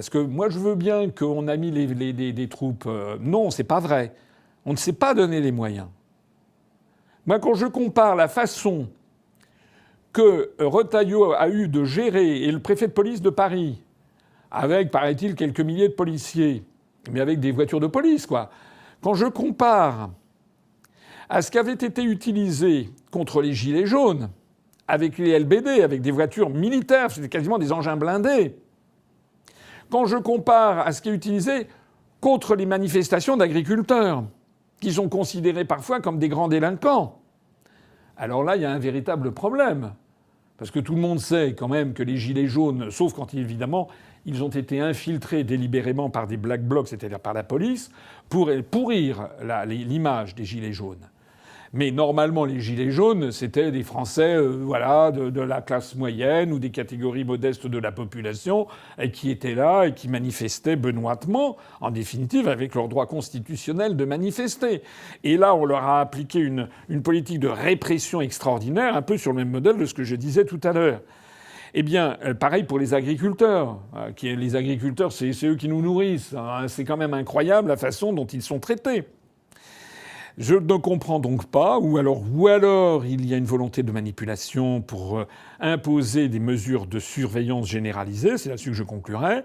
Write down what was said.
Parce que moi, je veux bien qu'on a mis des troupes. Non, c'est pas vrai. On ne s'est pas donné les moyens. Moi, quand je compare la façon que Retailleau a eu de gérer, et le préfet de police de Paris, avec, paraît-il, quelques milliers de policiers, mais avec des voitures de police, quoi. Quand je compare à ce qui avait été utilisé contre les Gilets jaunes, avec les LBD, avec des voitures militaires, c'était quasiment des engins blindés. Quand je compare à ce qui est utilisé contre les manifestations d'agriculteurs, qui sont considérés parfois comme des grands délinquants, alors là, il y a un véritable problème. Parce que tout le monde sait quand même que les Gilets jaunes, sauf quand évidemment ils ont été infiltrés délibérément par des black blocs, c'est-à-dire par la police, pour pourrir l'image des Gilets jaunes. Mais normalement, les Gilets jaunes, c'était des Français de la classe moyenne ou des catégories modestes de la population et qui étaient là et qui manifestaient benoîtement, en définitive, avec leur droit constitutionnel de manifester. Et là, on leur a appliqué une politique de répression extraordinaire, un peu sur le même modèle de ce que je disais tout à l'heure. Eh bien, pareil pour les agriculteurs. Les agriculteurs, c'est eux qui nous nourrissent. C'est quand même incroyable la façon dont ils sont traités. Je ne comprends donc pas, ou alors il y a une volonté de manipulation pour imposer des mesures de surveillance généralisée, c'est là-dessus que je conclurai,